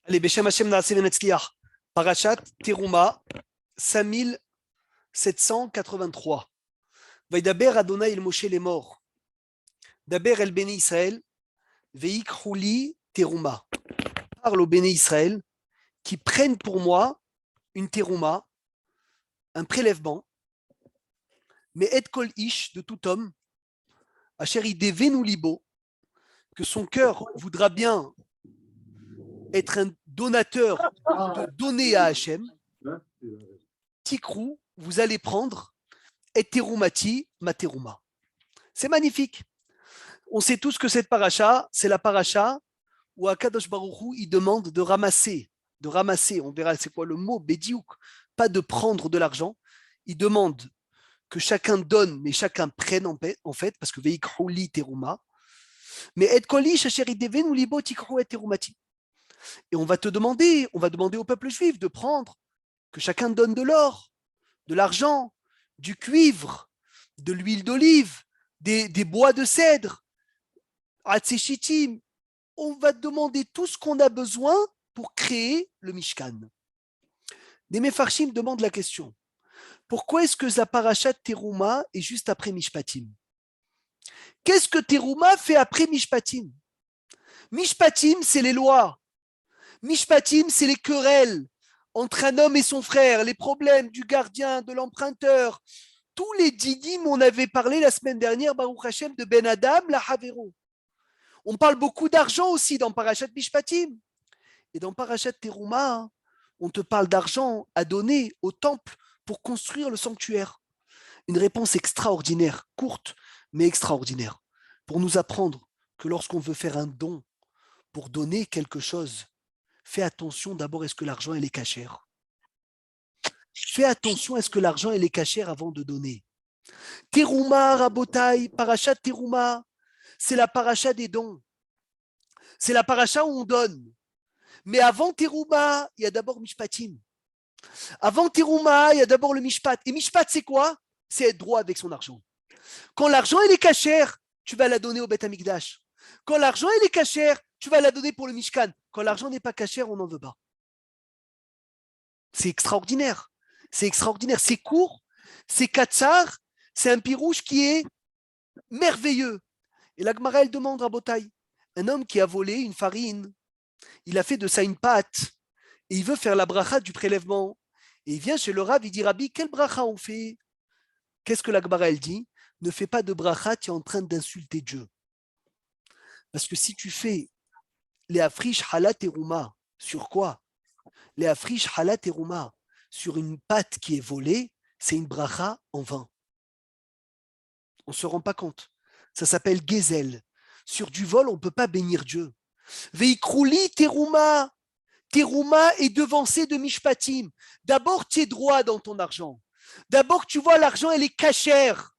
Allez, Beshem Hashem Naaseh Venetzliach. Parashat Teruma 5783. Vaidaber Adonai el Moshe les morts. Daber el Béné Israël. Veikhouli Teruma. Parle au Béné Israël qui prennent pour moi une Teruma, un prélèvement. Mais et kol ish de tout homme. Asher idevenu libo. Que son cœur voudra bien être un donateur de donner à Hachem. Tikrou, vous allez prendre et terumati ma teruma. C'est magnifique. On sait tous que cette paracha, c'est la paracha où Akadosh Baruch Hu, il demande de ramasser. On verra c'est quoi le mot, bediouk, pas de prendre de l'argent. Il demande que chacun donne, mais chacun prenne en fait, parce que veikhouli teruma. Mais et koli shacheri devenu libo tikrou et terumati. Et on va demander au peuple juif de prendre, que chacun donne de l'or, de l'argent, du cuivre, de l'huile d'olive, des bois de cèdre, atsechitim. On va demander tout ce qu'on a besoin pour créer le Mishkan. Les Mefarshim demandent la question, pourquoi est-ce que la parashat Teruma est juste après Mishpatim? Qu'est-ce que Teruma fait après Mishpatim? Mishpatim, c'est les lois. Mishpatim, c'est les querelles entre un homme et son frère, les problèmes du gardien, de l'emprunteur. Tous les didim, on avait parlé la semaine dernière, Baruch Hashem, de Ben Adam, la Havero. On parle beaucoup d'argent aussi dans Parashat Mishpatim. Et dans Parashat Teruma, on te parle d'argent à donner au temple pour construire le sanctuaire. Une réponse extraordinaire, courte, mais extraordinaire, pour nous apprendre que lorsqu'on veut faire un don, pour donner quelque chose, fais attention d'abord, est-ce que l'argent est cachère? Fais attention, est-ce que l'argent est cachère avant de donner? Teruma, Rabotai, Parashat Teruma, c'est la paracha des dons. C'est la paracha où on donne. Mais avant Teruma, il y a d'abord Mishpatim. Avant Teruma, il y a d'abord le Mishpat. Et Mishpat, c'est quoi? C'est être droit avec son argent. Quand l'argent est cachère, tu vas la donner au Beth Amikdash. Quand l'argent est cachère, tu vas la donner pour le Mishkan. Quand l'argent n'est pas cachère, on n'en veut pas. C'est extraordinaire. C'est extraordinaire. C'est court, c'est katsar, c'est un pirouche qui est merveilleux. Et la Gemara, elle demande à Botaï, un homme qui a volé une farine, il a fait de ça une pâte, et il veut faire la bracha du prélèvement. Et il vient chez le Rav, il dit, Rabbi, quelle bracha on fait? Qu'est-ce que la Gemara, elle dit? Ne fais pas de bracha, tu es en train d'insulter Dieu. Parce que si tu fais les afrish halat teruma, sur quoi? Les afrish halat teruma, sur une pâte qui est volée, c'est une bracha en vain. On ne se rend pas compte. Ça s'appelle gezel. Sur du vol, on ne peut pas bénir Dieu. Veikrouli teruma. Teruma est devancé de mishpatim. D'abord, tu es droit dans ton argent. D'abord, tu vois, l'argent, elle est cachère.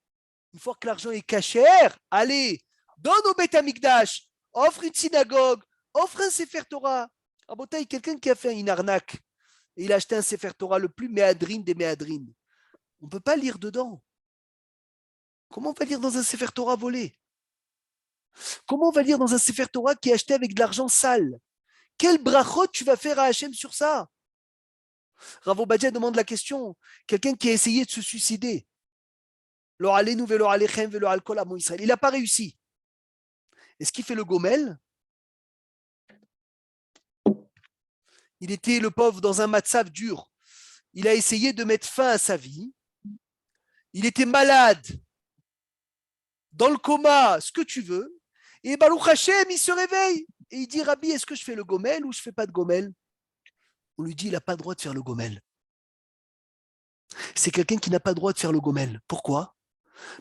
Une fois que l'argent est cachère, allez, donne au Beth Amikdash, offre une synagogue, offre un Sefer Torah. Rabotaï, quelqu'un qui a fait une arnaque, et il a acheté un Sefer Torah, le plus méadrine des méadrines. On ne peut pas lire dedans. Comment on va lire dans un Sefer Torah volé? Comment on va lire dans un Sefer Torah qui est acheté avec de l'argent sale? Quel brachot tu vas faire à Hachem sur ça? Rav Obadia demande la question. Quelqu'un qui a essayé de se suicider. Il n'a pas réussi. Est-ce qu'il fait le gomel? Il était le pauvre dans un matzav dur. Il a essayé de mettre fin à sa vie. Il était malade, dans le coma, ce que tu veux. Et Baruch Hashem, il se réveille. Et il dit, Rabbi, est-ce que je fais le gomel ou je ne fais pas de gomel? On lui dit, il n'a pas le droit de faire le gomel. C'est quelqu'un qui n'a pas le droit de faire le gomel. Pourquoi?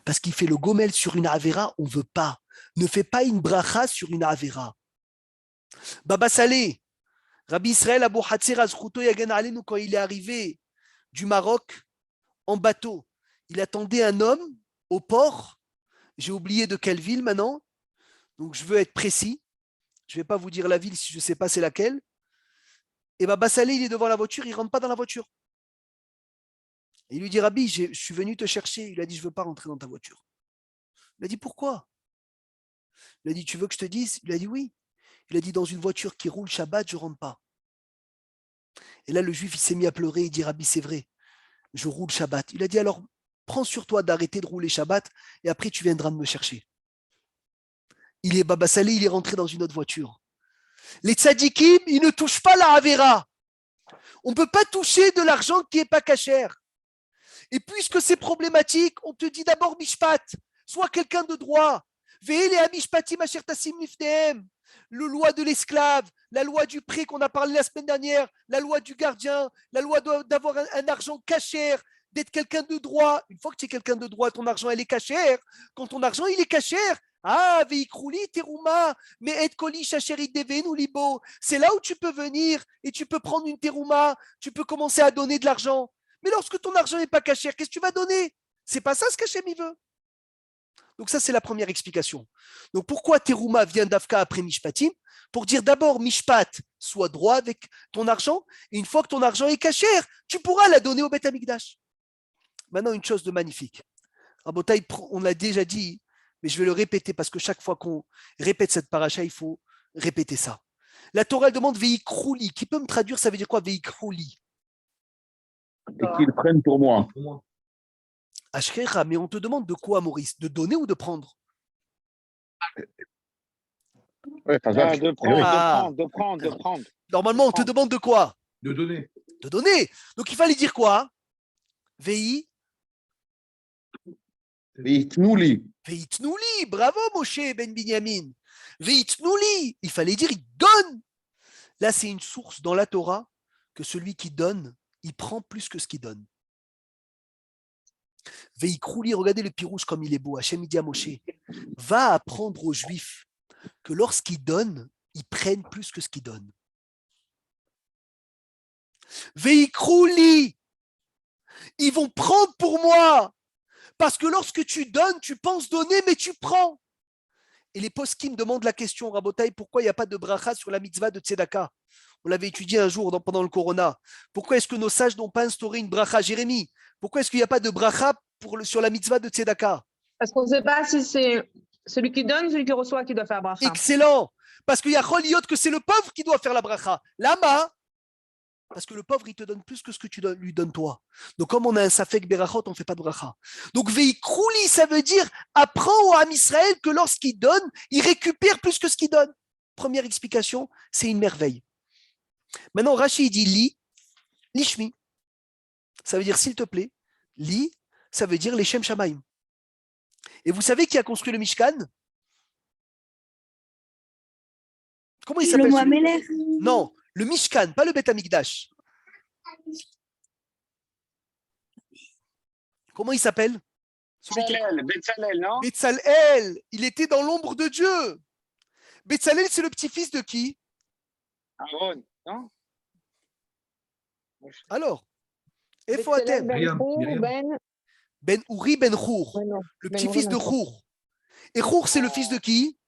Parce qu'il fait le gomel sur une avera, on ne veut pas. Ne fais pas une bracha sur une avera. Baba Saleh, Rabbi Israël Abou Hatzer Azchuto Yagan Alenu, quand il est arrivé du Maroc en bateau, il attendait un homme au port. J'ai oublié de quelle ville maintenant, donc je veux être précis. Je ne vais pas vous dire la ville si je ne sais pas c'est laquelle. Et Baba Saleh, il est devant la voiture, il ne rentre pas dans la voiture. Et il lui dit, Rabbi, je suis venu te chercher. Il a dit, je ne veux pas rentrer dans ta voiture. Il a dit, pourquoi? Il a dit, tu veux que je te dise? Il a dit, oui. Il a dit, dans une voiture qui roule Shabbat, je ne rentre pas. Et là, le juif, il s'est mis à pleurer. Il dit, Rabbi, c'est vrai, je roule Shabbat. Il a dit, alors, prends sur toi d'arrêter de rouler Shabbat et après, tu viendras me chercher. Baba Salé, il est rentré dans une autre voiture. Les tzadikim, ils ne touchent pas la Havera. On ne peut pas toucher de l'argent qui n'est pas cachère. Et puisque c'est problématique, on te dit d'abord Mishpat, sois quelqu'un de droit. Ve'ele ha-mishpatim asher tasim lifnehem. Le loi de l'esclave, la loi du prêt qu'on a parlé la semaine dernière, la loi du gardien, la loi d'avoir un argent cachère, d'être quelqu'un de droit. Une fois que tu es quelqu'un de droit, ton argent, elle est cachère. Quand ton argent, il est cachère, ah, veikrouli terouma, mais et koli shacherit devenu libo. C'est là où tu peux venir et tu peux prendre une terouma, tu peux commencer à donner de l'argent. Mais lorsque ton argent n'est pas cachère, qu'est-ce que tu vas donner? C'est pas ça ce qu'Hachem il veut. Donc ça, c'est la première explication. Donc pourquoi Terouma vient d'Afka après Mishpatim? Pour dire d'abord, Mishpat, sois droit avec ton argent, et une fois que ton argent est cachère, tu pourras la donner au Beth Amikdash. Maintenant, une chose de magnifique. Rabotai, on l'a déjà dit, mais je vais le répéter parce que chaque fois qu'on répète cette paracha, il faut répéter ça. La Torah elle demande Veikrouli. Qui peut me traduire, ça veut dire quoi Veikrouli? Et qu'ils prennent pour moi. Ashkecha, mais on te demande de quoi, Maurice? De donner ou de prendre? Ouais, de prendre. Normalement, on te demande de quoi? De donner. De donner. Donc il fallait dire quoi? Vei Veitnouli. Veitnouli. Bravo, Moshe Ben Binyamin. Veitnouli. Il fallait dire il donne. Là, c'est une source dans la Torah que celui qui donne, il prend plus que ce qu'il donne. Veikrouli, regardez le pirouche comme il est beau. Hachem dit à Moshe, va apprendre aux Juifs que lorsqu'ils donnent, ils prennent plus que ce qu'ils donnent. Veikrouli, ils vont prendre pour moi. Parce que lorsque tu donnes, tu penses donner, mais tu prends. Et les poskim demandent la question, Rabotai, pourquoi il n'y a pas de bracha sur la mitzvah de Tzedaka? On l'avait étudié un jour pendant le Corona. Pourquoi est-ce que nos sages n'ont pas instauré une bracha, Jérémie? Pourquoi est-ce qu'il n'y a pas de bracha sur la mitzvah de Tzedaka? Parce qu'on ne sait pas si c'est celui qui donne ou celui qui reçoit qui doit faire bracha. Excellent. Parce qu'il y a Choliot que c'est le pauvre qui doit faire la bracha. Lama, parce que le pauvre, il te donne plus que ce que tu lui donnes toi. Donc, comme on a un safek berachot, on ne fait pas de bracha. Donc, veikrouli, ça veut dire apprends au Ham Israël que lorsqu'il donne, il récupère plus que ce qu'il donne. Première explication, c'est une merveille. Maintenant, Rashi dit li, lishmi. Ça veut dire s'il te plaît. Li, ça veut dire les Shem Shamaim. Et vous savez qui a construit le Mishkan? Comment il s'appelle? Non, le Mishkan, pas le Beth Amikdash. Comment il s'appelle? Betzalel, non? Betzalel, il était dans l'ombre de Dieu. Betzalel, c'est le petit-fils de qui? Aaron, non? Alors, Efoatem. Ben Uri Ben Chour, le petit-fils de Chour. Et Chour, c'est le fils de qui?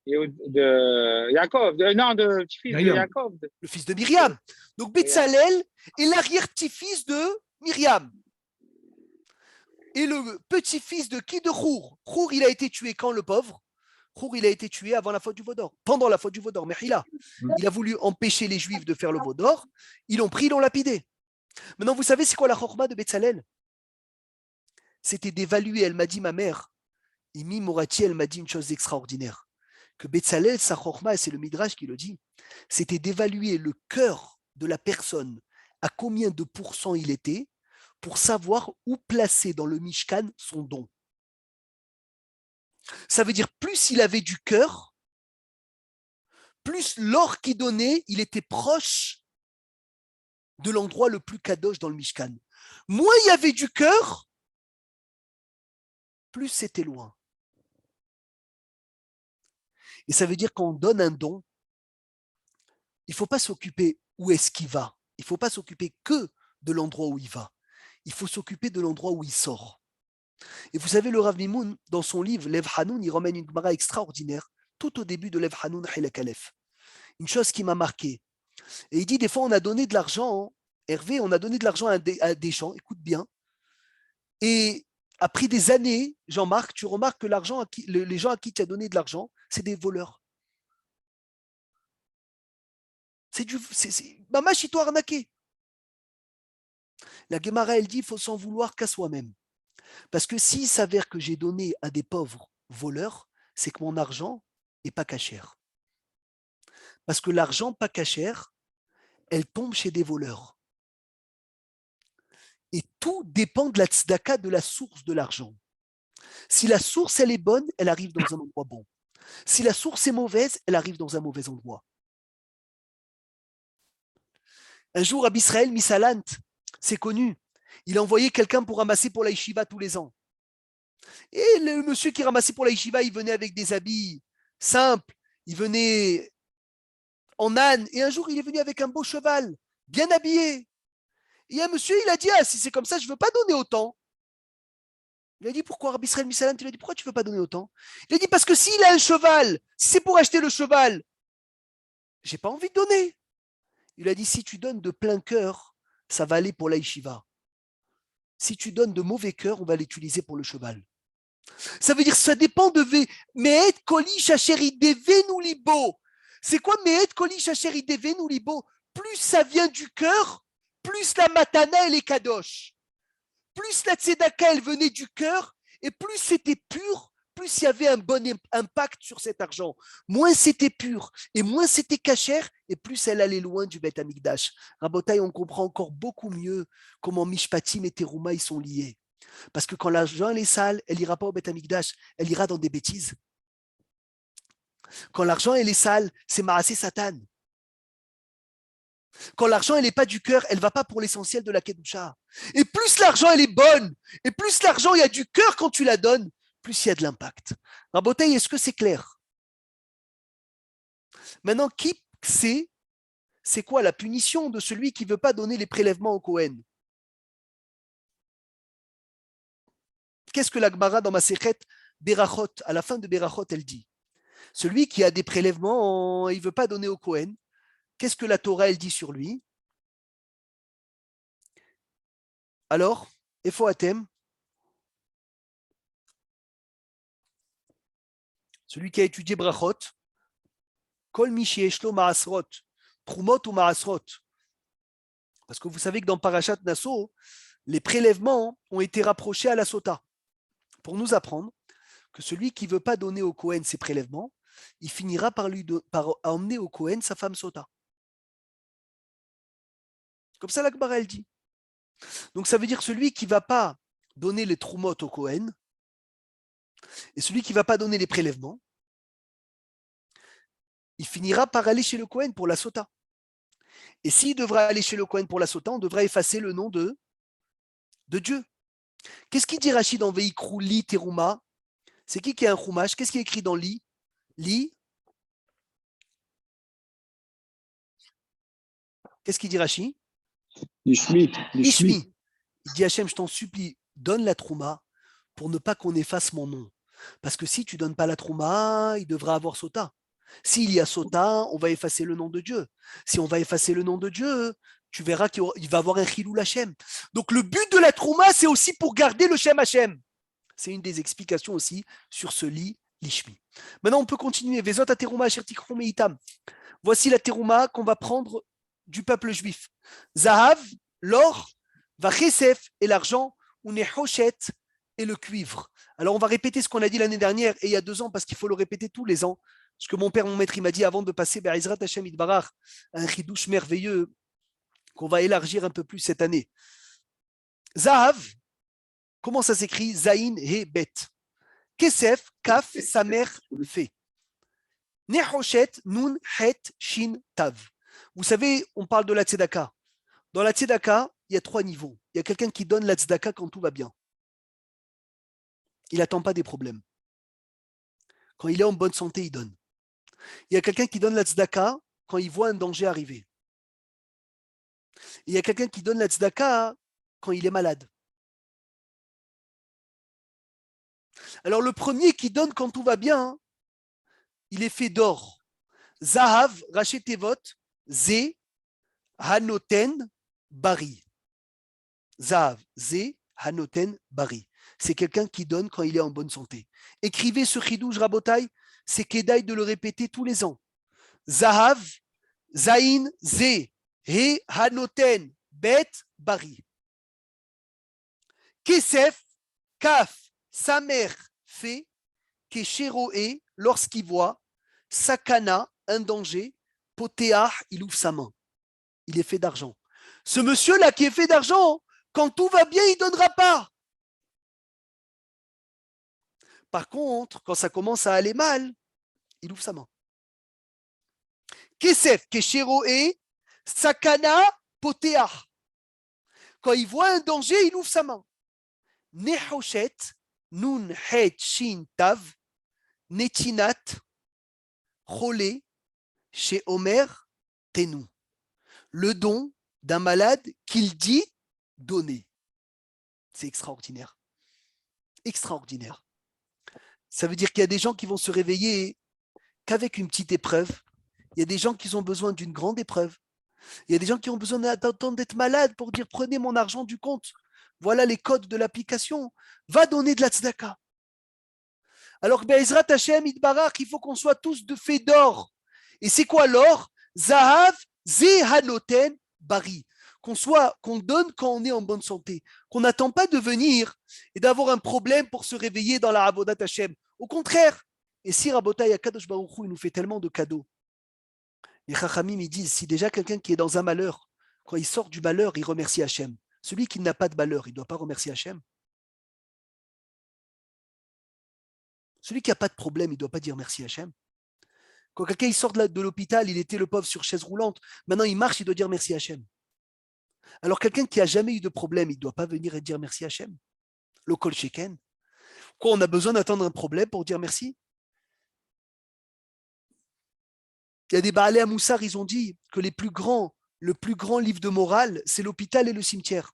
De Yaakov, de petit-fils de Yaakov. Le fils de Myriam. Donc Betzalel est l'arrière-petit-fils de Myriam. Et le petit-fils de qui? De Chour. Chour, il a été tué quand, le pauvre? Chour, il a été tué avant la faute du Vaudor, pendant la faute du Vaudor. Mechila. Il a voulu empêcher les Juifs de faire le Vaudor. Ils l'ont pris, ils l'ont lapidé. Maintenant, vous savez, c'est quoi la chorma de Betzalel? C'était d'évaluer. Elle m'a dit, ma mère, Imi Morati, elle m'a dit une chose extraordinaire. Que Betzalel, sa chorma, et c'est le Midrash qui le dit, c'était d'évaluer le cœur de la personne, à combien de pourcents il était, pour savoir où placer dans le Mishkan son don. Ça veut dire plus il avait du cœur, plus l'or qu'il donnait, il était proche de l'endroit le plus kadosh dans le Mishkan. Moins il y avait du cœur, plus c'était loin. Et ça veut dire qu'on donne un don, il ne faut pas s'occuper où est-ce qu'il va. Il ne faut pas s'occuper que de l'endroit où il va. Il faut s'occuper de l'endroit où il sort. Et vous savez, le Rav Mimoun, dans son livre, Lev Hanoun, il ramène une Gemara extraordinaire, tout au début de Lev Hanoun Hilek Aleph. Une chose qui m'a marqué. Et il dit, des fois, on a donné de l'argent, Hervé, on a donné de l'argent à des gens, écoute bien. Et après des années, Jean-Marc, tu remarques que les gens à qui tu as donné de l'argent, c'est des voleurs. Mamash, il t'a arnaqué. La Gemara, elle dit, il faut s'en vouloir qu'à soi-même. Parce que s'il s'avère que j'ai donné à des pauvres voleurs, c'est que mon argent n'est pas cachère. Parce que l'argent pas cachère, elle tombe chez des voleurs. Et tout dépend de la tzedaka, de la source de l'argent. Si la source, elle est bonne, elle arrive dans un endroit bon. Si la source est mauvaise, elle arrive dans un mauvais endroit. Un jour, Rabbi Israël Misalant, c'est connu, il a envoyé quelqu'un pour ramasser pour la yeshiva tous les ans. Et le monsieur qui ramassait pour la yeshiva, il venait avec des habits simples, il venait en âne, et un jour, il est venu avec un beau cheval, bien habillé. Et un monsieur, il a dit, ah, si c'est comme ça, je ne veux pas donner autant. Il a dit, pourquoi, Rabbi Israël Misalant? Il a dit, pourquoi tu ne veux pas donner autant? Il a dit, parce que s'il a un cheval, si c'est pour acheter le cheval, j'ai pas envie de donner. Il a dit, si tu donnes de plein cœur, ça va aller pour la yeshiva. Si tu donnes de mauvais cœur, on va l'utiliser pour le cheval. Ça veut dire, ça dépend de Me'et koli shacheri devenu libo. C'est quoi Me'et koli shacheri devenu libo? Plus ça vient du cœur, plus la matana, elle est kadosh. Plus la tzedaka, elle venait du cœur, et plus c'était pur, plus il y avait un bon impact sur cet argent. Moins c'était pur, et moins c'était cachère, et plus elle allait loin du Beth Amikdash. Rabotai, on comprend encore beaucoup mieux comment Mishpatim et Teruma, ils sont liés. Parce que quand l'argent est sale, elle ira pas au Beth Amikdash, elle ira dans des bêtises. Quand l'argent est sale, c'est Maasé Satan. Quand l'argent elle n'est pas du cœur, elle ne va pas pour l'essentiel de la Kedusha. Et plus l'argent elle est bonne, et plus l'argent il y a du cœur quand tu la donnes, plus il y a de l'impact. Rabotai, est-ce que c'est clair? Maintenant, qui sait c'est quoi la punition de celui qui ne veut pas donner les prélèvements au Kohen? Qu'est-ce que la Gemara dans ma Masechet Berachot, à la fin de Berachot, elle dit? Celui qui a des prélèvements, il ne veut pas donner au Kohen. Qu'est-ce que la Torah, elle dit sur lui? Alors, Ephoatem, celui qui a étudié Brachot, Kol Mishi Eshlo Maasrot, Trumot ou Maasrot. Parce que vous savez que dans Parashat Nassau, les prélèvements ont été rapprochés à la Sota. Pour nous apprendre que celui qui ne veut pas donner au Kohen ses prélèvements, il finira par emmener au Kohen sa femme Sota. Comme ça, la Gemara, elle dit. Donc, ça veut dire celui qui ne va pas donner les Trumot au Kohen, et celui qui ne va pas donner les prélèvements, il finira par aller chez le Kohen pour la Sota. Et s'il devra aller chez le Kohen pour la Sota, on devra effacer le nom de Dieu. Qu'est-ce qu'il dit Rachid dans Veikru Li Teruma? C'est qui a un chumash? Qu'est-ce qui est écrit dans Li? Li. Qu'est-ce qu'il dit Rachid? Ishmi. Ishmi. Il dit Hachem, je t'en supplie, donne la trouma pour ne pas qu'on efface mon nom. Parce que si tu ne donnes pas la trouma, il devra avoir Sota. S'il y a Sota, on va effacer le nom de Dieu. Si on va effacer le nom de Dieu, tu verras qu'il va avoir un Chilou Hachem. Donc le but de la trouma, c'est aussi pour garder le Shem Hachem. C'est une des explications aussi sur ce lit l'Ishmi. Maintenant, on peut continuer. Vezot a terouma asher tikrom meitam. Voici la terouma qu'on va prendre du peuple juif. Zahav, l'or, va chesef et l'argent, ou nehoshet et le cuivre. Alors, on va répéter ce qu'on a dit l'année dernière et il y a 2 ans parce qu'il faut le répéter tous les ans. Ce que mon maître, il m'a dit avant de passer Be'ezrat Hashem Idbarach, un chidouche merveilleux qu'on va élargir un peu plus cette année. Zahav, comment ça s'écrit? Zaïn He Bet. Kesef, Kaf, Samer, Fe. Nehoshet, Nun, Het, Shin, Tav. Vous savez, on parle de la tzedaka. Dans la tzedaka, il y a 3 niveaux. Il y a quelqu'un qui donne la tzedaka quand tout va bien. Il n'attend pas des problèmes. Quand il est en bonne santé, il donne. Il y a quelqu'un qui donne la tzedaka quand il voit un danger arriver. Il y a quelqu'un qui donne la tzedaka quand il est malade. Alors le premier qui donne quand tout va bien, il est fait d'or. Zahav, rachetevot, Ze, Hanoten, Bari. Zahav, Ze, Hanoten, Bari. C'est quelqu'un qui donne quand il est en bonne santé. Écrivez ce chidouj Rabotai, c'est Kedaï de le répéter tous les ans. Zahav, Zain, Ze, He, Hanoten, Bet, Bari. Kesef, Kaf, sa mère fait, Kesheroe, lorsqu'il voit, Sakana, un danger, Poteah, il ouvre sa main. Il est fait d'argent. Ce monsieur-là qui est fait d'argent, quand tout va bien, il ne donnera pas. Par contre, quand ça commence à aller mal, il ouvre sa main. Kesef, Kesheroe, Sakana, Poteah. Quand il voit un danger, il ouvre sa main. Nehoshet, Nun, Het, Shin, Tav, Netinat, Cholé, chez Omer, Tenou. Le don d'un malade qu'il dit donner. C'est extraordinaire. Extraordinaire. Ça veut dire qu'il y a des gens qui vont se réveiller qu'avec une petite épreuve. Il y a des gens qui ont besoin d'une grande épreuve. Il y a des gens qui ont besoin d'attendre d'être malades pour dire prenez mon argent du compte. Voilà les codes de l'application. Va donner de la tzedaka. Alors que Be'ezrat Hashem, Itbarach, il faut qu'on soit tous de fait d'or. Et c'est quoi l'or? Zahav, Zehanoten, Bari. Qu'on donne quand on est en bonne santé. Qu'on n'attend pas de venir et d'avoir un problème pour se réveiller dans la Avodat Hashem. Au contraire. Et si Rabotai Akadosh Baruch Hu, il nous fait tellement de cadeaux. Les Chachamim, ils disent, si déjà quelqu'un qui est dans un malheur, quand il sort du malheur, il remercie Hashem. Celui qui n'a pas de malheur, il ne doit pas remercier Hashem. Celui qui n'a pas de problème, il ne doit pas dire merci Hashem. Quand quelqu'un il sort de l'hôpital, il était le pauvre sur chaise roulante. Maintenant, il marche, il doit dire merci Hashem. Alors, quelqu'un qui n'a jamais eu de problème, il ne doit pas venir et dire merci Hashem. Le kol sheken. Quoi, on a besoin d'attendre un problème pour dire merci? Il y a des Baalei Moussar, ils ont dit que le plus grand livre de morale, c'est l'hôpital et le cimetière.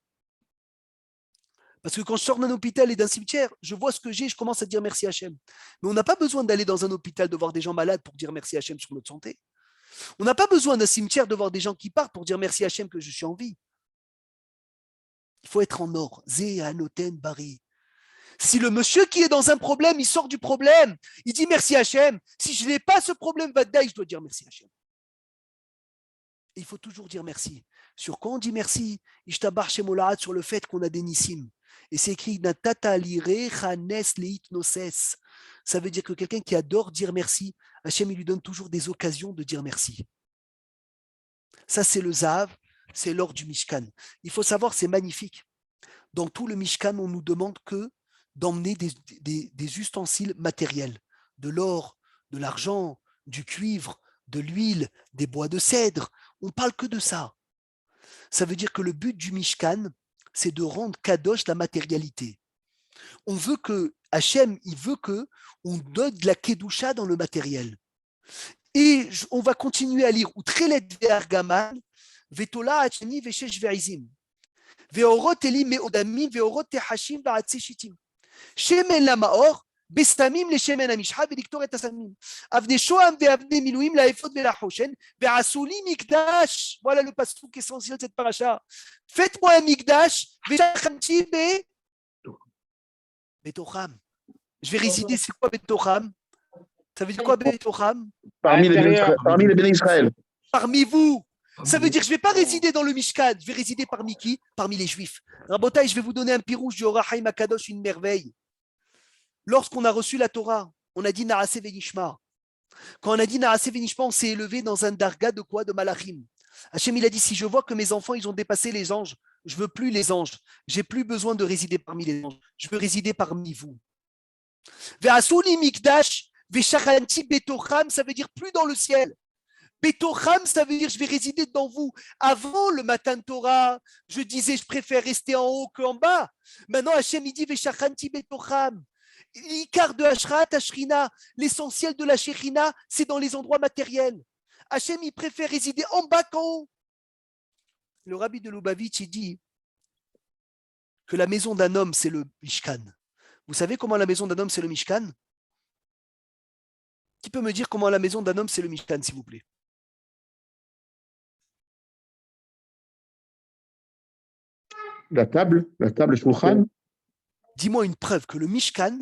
Parce que quand je sors d'un hôpital et d'un cimetière, je vois ce que j'ai, je commence à dire merci Hachem. Mais on n'a pas besoin d'aller dans un hôpital de voir des gens malades pour dire merci Hachem sur notre santé. On n'a pas besoin d'un cimetière de voir des gens qui partent pour dire merci Hachem que je suis en vie. Il faut être en or. Zé, Anoten, Bari. Si le monsieur qui est dans un problème, il sort du problème, il dit merci Hachem. Si je n'ai pas ce problème, Vadaï, je dois dire merci Hachem. Et il faut toujours dire merci. Sur quoi on dit merci? Ishtabar Shemolaat, sur le fait qu'on a des nissim. Et c'est écrit Natata lire chanes leitnoses. Ça veut dire que quelqu'un qui adore dire merci, Hachem il lui donne toujours des occasions de dire merci. Ça c'est le Zahav, c'est l'or du Mishkan. Il faut savoir, c'est magnifique. Dans tout le Mishkan, on nous demande que d'emmener des ustensiles matériels, de l'or, de l'argent, du cuivre, de l'huile, des bois de cèdre. On ne parle que de ça. Ça veut dire que le but du Mishkan, c'est de rendre kadosh la matérialité. On veut que, Hachem, il veut que on donne de la kedusha dans le matériel. Et on va continuer à lire Utrelet ve'argaman, vetola hachani ve'shesh ve'izim, ve'orot eli me'odamim, ve'orot tehashim va'atzeshitim. Shemen lamaor, בסתמים לשמן המשחה ולקטור את הסמים. אבני שוהם ואבני מילואים לאפוד ולחושן, ועשו לי מקדש. Voilà le passouk essentiel de cette paracha. Faites-moi un mikdash, ושכנתי בתוכם. Je vais résider, c'est quoi בתוכם? Ça veut dire quoi בתוכם? Parmi les bénis Israël. Parmi vous. Ça veut dire que je ne vais pas résider dans le Mishkan, je vais résider parmi qui? Parmi les Juifs. Rabotai, je vais vous donner un pirouge du Orachaim Akadosh, une merveille. Lorsqu'on a reçu la Torah, on a dit Naaseh Venishma. Quand on a dit Naaseh Venishma, on s'est élevé dans un darga de quoi? De Malachim. Hachem, il a dit, si je vois que mes enfants, ils ont dépassé les anges, je ne veux plus les anges. J'ai plus besoin de résider parmi les anges. Je veux résider parmi vous. Ve'asuli mikdash, ve'shachanti betocham, ça veut dire plus dans le ciel. Betocham, ça veut dire je vais résider dans vous. Avant le matin de Torah, je disais je préfère rester en haut qu'en bas. Maintenant, Hachem, il dit ve'shachanti betocham. L'Ikar de Ashrat, Ashrina, l'essentiel de la Shekhinah, c'est dans les endroits matériels. Hachem, il préfère résider en bas qu'en haut. Le rabbi de Lubavitch, il dit que la maison d'un homme, c'est le Mishkan. Vous savez comment la maison d'un homme, c'est le Mishkan? Qui peut me dire comment la maison d'un homme, c'est le Mishkan, s'il vous plaît? La table Shulchan. Dis-moi une preuve que le Mishkan,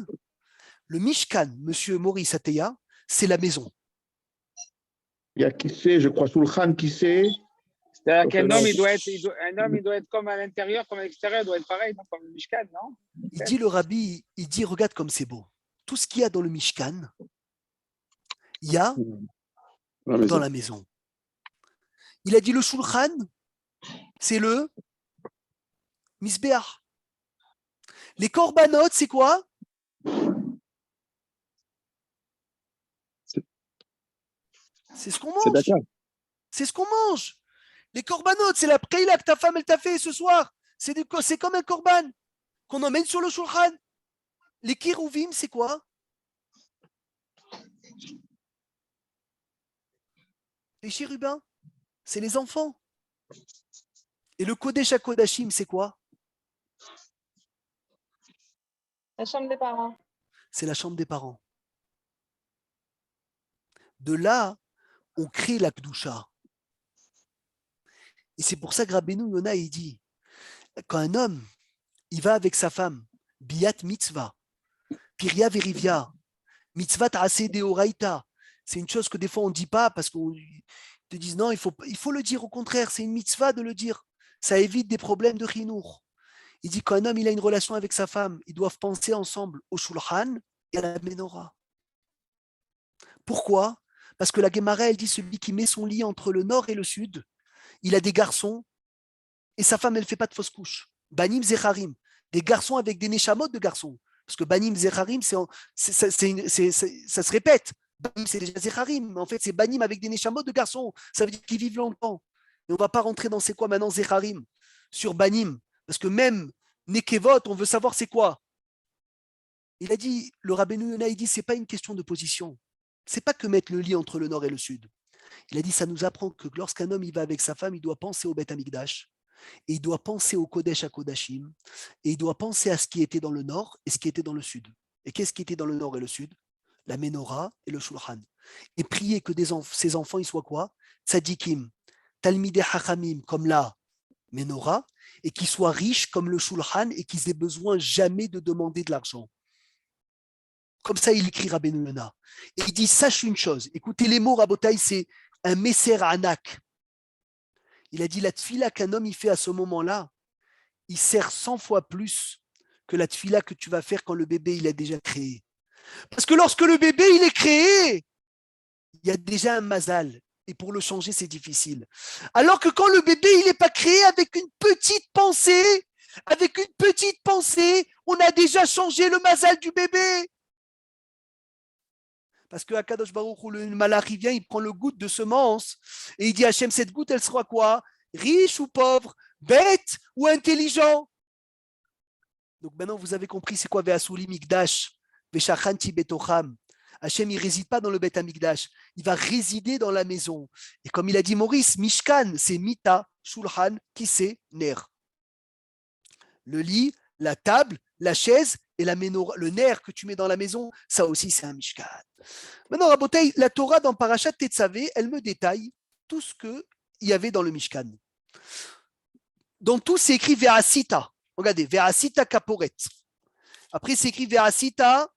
monsieur Maurice Ateya, c'est la maison. Il y a qui sait, je crois, Shulchan qui sait. C'est-à-dire qu'un Non. homme, il doit être comme à l'intérieur, comme à l'extérieur, il doit être pareil, non, comme le Mishkan, non? Il dit le rabbi, il dit regarde comme c'est beau. Tout ce qu'il y a dans le Mishkan, il y a dans la maison. Il a dit le Shulchan, c'est le Misbeach. Les korbanot, c'est quoi? C'est ce qu'on mange. C'est ce qu'on mange. Les korbanot, c'est la preila que ta femme elle t'a fait ce soir. C'est comme un korban qu'on emmène sur le Shulchan. Les kiruvim, c'est quoi? Les chérubins, c'est les enfants. Et le Kodesh HaKodashim, c'est quoi? La chambre des parents. C'est la chambre des parents. De là, on crée la Kedusha. Et c'est pour ça que Rabbeinu Yona, il dit, quand un homme, il va avec sa femme, Biat Mitzvah, Piria Verivia, Mitzvah Ta'aseh Deoraita, c'est une chose que des fois on ne dit pas parce qu'on te dit non, il faut le dire, au contraire, c'est une mitzvah de le dire. Ça évite des problèmes de chinour. Il dit qu'un homme il a une relation avec sa femme, ils doivent penser ensemble au Shulchan et à la Menorah. Pourquoi? Parce que la Gemara, elle dit celui qui met son lit entre le nord et le sud, il a des garçons et sa femme, elle ne fait pas de fausse couche. Banim Zecharim, des garçons avec des neshamot de garçons. Parce que Banim Zecharim, ça se répète. Banim, c'est déjà Zecharim, mais en fait, c'est Banim avec des neshamot de garçons. Ça veut dire qu'ils vivent longtemps. Et on ne va pas rentrer dans c'est quoi maintenant Zecharim sur Banim. Parce que même Nekevot, on veut savoir c'est quoi. Il a dit, le Rabbeinu Yona, il dit, c'est pas une question de position. C'est pas que mettre le lit entre le nord et le sud. Il a dit, ça nous apprend que lorsqu'un homme il va avec sa femme, il doit penser au Beth Amikdash, et il doit penser au Kodesh HaKodashim, et il doit penser à ce qui était dans le nord et ce qui était dans le sud. Et qu'est-ce qui était dans le nord et le sud? La Menorah et le Shulchan. Et prier que ses enfants, ils soient quoi? Tzadikim, Talmidei Hachamim, comme la Menorah, et qu'ils soient riches comme le Shulchan, et qu'ils aient besoin jamais de demander de l'argent. Comme ça, il écrit Rabbeinu Yona. Et il dit, sache une chose, écoutez les mots, Rabotai, c'est un Messer Anak. Il a dit, la tfila qu'un homme il fait à ce moment-là, il sert 100 fois plus que la tfila que tu vas faire quand le bébé il est déjà créé. Parce que lorsque le bébé il est créé, il y a déjà un mazal. Et pour le changer, c'est difficile. Alors que quand le bébé il n'est pas créé avec une petite pensée, on a déjà changé le mazal du bébé. Parce que Akadosh Baruch Hu, le malach, il vient, il prend le goutte de semence et il dit Hachem, cette goutte, elle sera quoi? Riche ou pauvre? Bête ou intelligent? Donc maintenant, vous avez compris c'est quoi Ve'asuli Mikdash, Ve'shachanti Betocham. Hachem, il ne réside pas dans le Bet Amikdash, il va résider dans la maison. Et comme il a dit Maurice, Mishkan, c'est Mita, Shulchan, Kissé, Ner. Le lit, la table, la chaise et la menorah, le nerf que tu mets dans la maison, ça aussi c'est un Mishkan. Maintenant, Rabotai, la Torah dans Parashat Tetzavé, elle me détaille tout ce qu'il y avait dans le Mishkan. Dans tout, c'est écrit Ve'asita. Regardez, Ve'asita Kaporet. Après, c'est écrit Ve'asita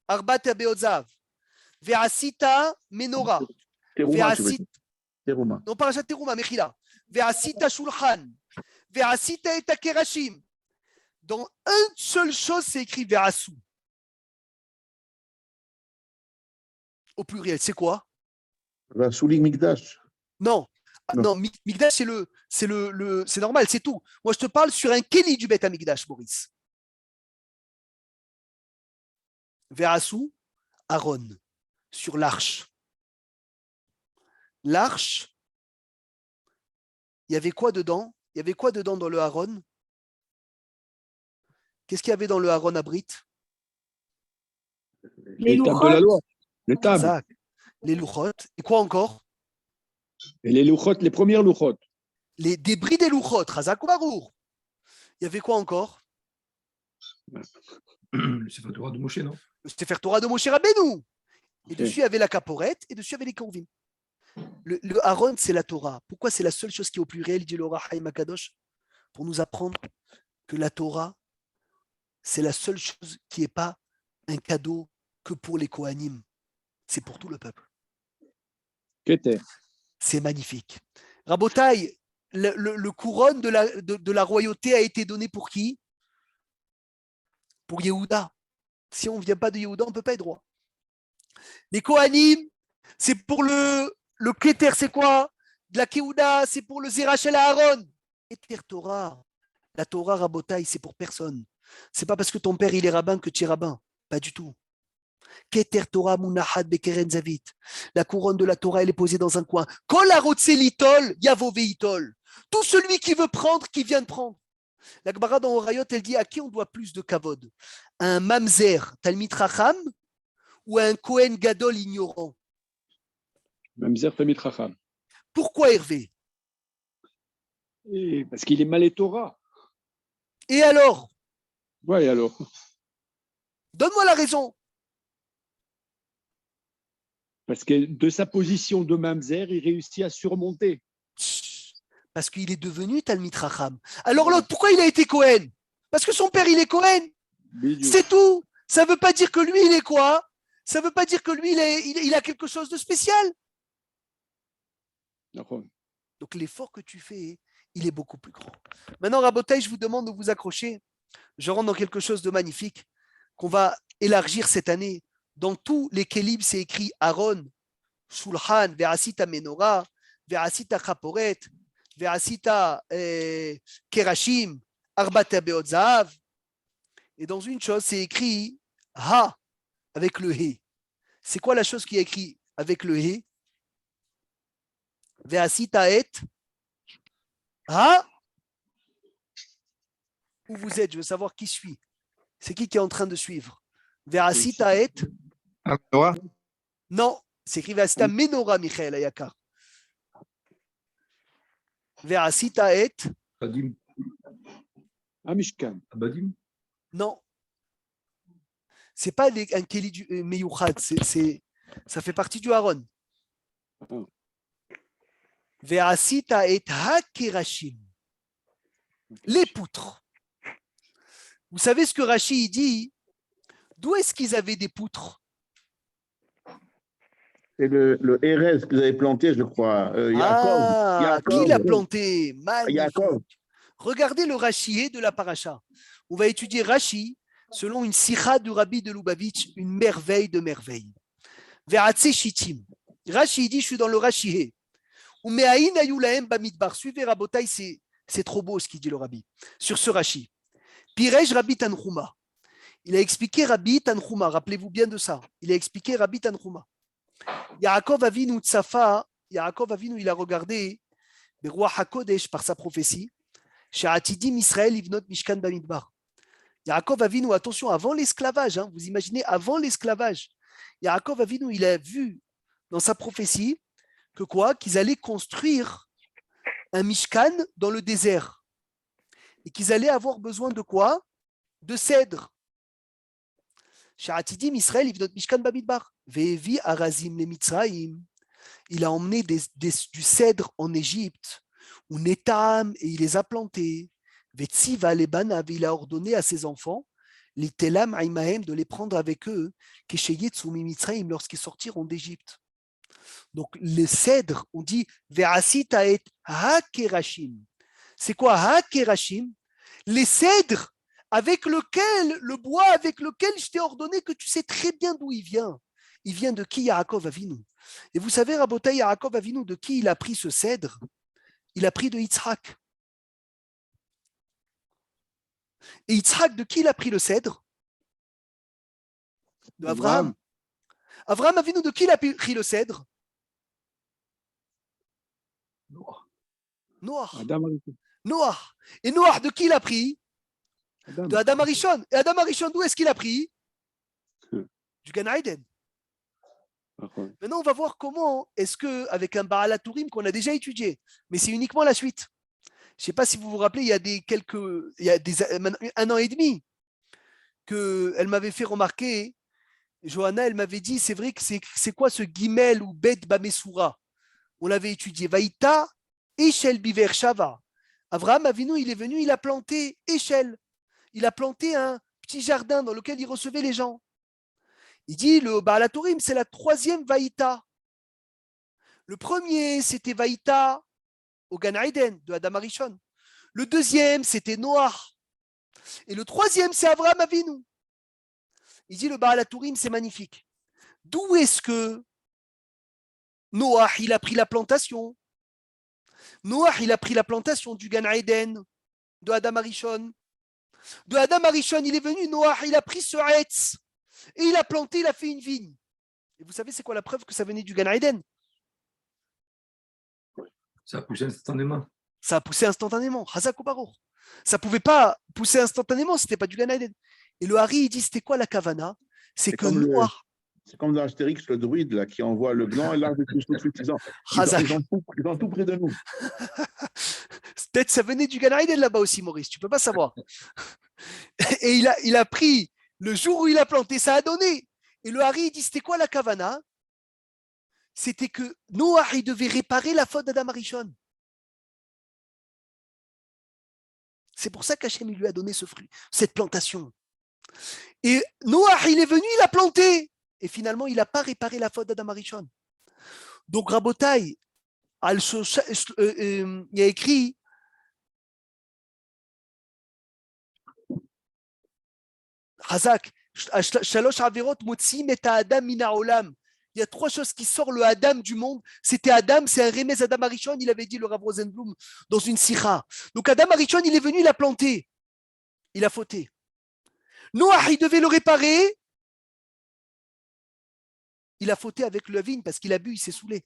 Arbat Beozav. Ve'asita Menorah. Teruma. Non, Parashat Teruma, Mechila. Ve'asita Shulchan. Ve'asita et Kerashim. Dans une seule chose, c'est écrit Ve'asu. Au pluriel, c'est quoi? Ve'asuli Mikdash. Non. Non, Mikdash, c'est normal, c'est tout. Moi, je te parle sur un Keli du Beth Amikdash, Maurice. Ve'asu, Aaron, sur l'arche. L'arche, il y avait quoi dedans? Il y avait quoi dedans dans le Aaron? Qu'est-ce qu'il y avait dans le Aaron Abrit? Les tables de la loi. Les tables. Exact. Les louchot. Et quoi encore? Et les louchot, les premières louchot. Les débris des louchot. Razak ou Barour. Il y avait quoi encore? Le Sefer Torah de Moshe, non? Le Sefer Torah de Moshe Rabbeinu. Et dessus, il y avait la caporette et dessus, il y avait les Kerouvim. Le Aaron, c'est la Torah. Pourquoi c'est la seule chose qui est au pluriel, dit le Rahaim Akadosh? Pour nous apprendre que la Torah, c'est la seule chose qui n'est pas un cadeau que pour les Kohanim. C'est pour tout le peuple. Keter. C'est magnifique. Rabotai, le couronne de la royauté a été donné pour qui? Pour Yehuda. Si on ne vient pas de Yehuda, on ne peut pas être roi. Les Kohanim, c'est pour le Keter, c'est quoi? De la Kehuda, c'est pour le Zerachel Aaron. Keter Torah. La Torah, Rabotai, c'est pour personne. C'est pas parce que ton père il est rabbin que tu es rabbin. Pas du tout. Keter Torah Munahad Bekeren Zavit. La couronne de la Torah, elle est posée dans un coin. Kol arotse litol, yavo veitol. Tout celui qui veut prendre, qui vient de prendre. La Gemara dans Horayot, elle dit à qui on doit plus de kavod? Un mamzer, Talmid Racham, ou un Kohen Gadol ignorant? Mamzer Tamid Chacham. Pourquoi Hervé? Parce qu'il est malé Torah. Et alors? Ouais, alors. Donne-moi la raison. Parce que de sa position de Mamzer, il réussit à surmonter. Parce qu'il est devenu Talmid Racham. Alors l'autre, pourquoi il a été Kohen? Parce que son père, il est Kohen. C'est tout. Ça ne veut pas dire que lui, il est quoi? Ça ne veut pas dire que lui, il a quelque chose de spécial. Donc l'effort que tu fais, il est beaucoup plus grand. Maintenant, Rabotai, je vous demande de vous accrocher. Je rentre dans quelque chose de magnifique qu'on va élargir cette année. Dans tous les Kélim, c'est écrit Aaron, Shulchan, Ve'asita Menorah, Ve'asita Chaporet, Ve'asita Kerashim, Arbata Beot Zahav. Et dans une chose, c'est écrit Ha avec le He. C'est quoi la chose qui est écrit avec le He? Ve'asita et Ha. Où vous êtes? Je veux savoir qui suit. C'est qui est en train de suivre? Ve'asita et non, c'est écrit Ve'asita Menorah, Michael Ayakar. Ve'asita et Abadim. Mishkan. Abadim. non. C'est pas un Kéli du Meyouchad, ça fait partie du Aaron. Ve'asita et ha-kerashim. Les poutres. Vous savez ce que Rashi dit? D'où est-ce qu'ils avaient des poutres? C'est le Erez que vous avez planté, je crois. Qui l'a planté? Yaakov. Regardez le Rashi de la paracha. On va étudier Rashi selon une sikha du Rabbi de Lubavitch, une merveille de merveilles. Ve'atse shitim. Rashi dit, je suis dans le Rashi. Umeaïn ayulahem bamidbar. Suivez Rabotai, c'est trop beau ce qu'il dit le Rabbi. Sur ce Rashi. Pirej Rabbi Tanchuma. Il a expliqué Rabbi Tanchuma. Rappelez-vous bien de ça. Il a expliqué Rabbi Tanchuma. Yaakov Avinu Tsafa. Yaakov Avinu, il a regardé le roi HaKodesh par sa prophétie. Sha'atidim Israël Ivnot Mishkan Bamidbar. Yaakov Avinu, attention, avant l'esclavage, hein, vous imaginez, avant l'esclavage, Yaakov Avinu, il a vu dans sa prophétie que quoi? Qu'ils allaient construire un Mishkan dans le désert. Et qu'ils allaient avoir besoin de quoi? De cèdre. Sha'atidim Israël Ivnot Mishkan Bamidbar. Ve'evi Arazim le Mitzraim. Il a emmené du cèdre en Égypte. Ou Netam, et il les a plantés. Vetsiva Lebanav, il a ordonné à ses enfants, l'itelam aimahem, de les prendre avec eux, Kesheyetsumi Mitzraim, lorsqu'ils sortiront d'Égypte. Donc le cèdre, on dit Ve'asita et ha-kerashim. C'est quoi ha-kerashim? Les cèdres avec lequel, le bois avec lequel je t'ai ordonné, que tu sais très bien d'où il vient. Il vient de qui? Yaakov Avinu. Et vous savez, Rabotai, Yaakov Avinu, de qui il a pris ce cèdre? Il a pris de Yitzhak. Et Yitzhak, de qui il a pris le cèdre? De Abraham. Abraham Avinu, de qui il a pris le cèdre? Noah. Noah. Et Noah, de qui il a pris? De Adam Arishon. Et Adam Arishon, d'où est-ce qu'il a pris? Du Gan Eden. Maintenant, on va voir comment est-ce que, avec un Baal HaTurim qu'on a déjà étudié, mais c'est uniquement la suite. Je ne sais pas si vous vous rappelez, il y a un an et demi, qu'elle m'avait fait remarquer, Johanna, elle m'avait dit, c'est vrai que c'est quoi ce Gimel ou Bet Bamesura? On l'avait étudié. Vaïta, Eshel Biver Shava. Avraham Avinu, il est venu, il a planté Eshel. Il a planté un petit jardin dans lequel il recevait les gens. Il dit, le Baal HaTurim, c'est la troisième Vaïta. Le premier, c'était Vaïta au Gan Eden de Adam Arishon. Le deuxième, c'était Noah. Et le troisième, c'est Avraham Avinu. Il dit le Baal HaTurim, c'est magnifique. D'où est-ce que Noah, il a pris la plantation? Noah, il a pris la plantation du Gan Eden de Adam Arishon. De Adam Arishon, il est venu, Noah, il a pris ce Hetz et il a planté, il a fait une vigne. Et vous savez, c'est quoi la preuve que ça venait du Gan Eden? Ça a poussé instantanément. Ça a poussé instantanément. Chazak ou Baruch. Ça ne pouvait pas pousser instantanément, ce n'était pas du Gan Eden. Et le Hari, il dit, c'était quoi la Kavana? C'est que Noah. C'est comme dans Astérix, le druide là, qui envoie le blanc et l'arbre est tout suffisant. Ils ont tout près de nous. Peut-être ça venait du Gan Eden là-bas aussi, Maurice, tu ne peux pas savoir. Et il a pris, le jour où il a planté, ça a donné. Et le Hari, il dit, c'était quoi la Kavana? C'était que Noah, il devait réparer la faute d'Adam Arishon. C'est pour ça qu'Hachem lui a donné ce fruit, cette plantation. Et Noah, il est venu, il a planté. Et finalement, il n'a pas réparé la faute d'Adam Arishon. Donc, Rabotai, il y a écrit Hazak, Shalosh Averot Motsim et Adam Mina Olam. Il y a trois choses qui sortent le Adam du monde. C'était Adam, c'est un remez Adam Arishon, il avait dit le Rav Rosenblum dans une sikha. Donc Adam Arishon, il est venu, il a planté. Il a fauté. Noah, il devait le réparer. Il a fauté avec le vigne parce qu'il a bu, il s'est saoulé.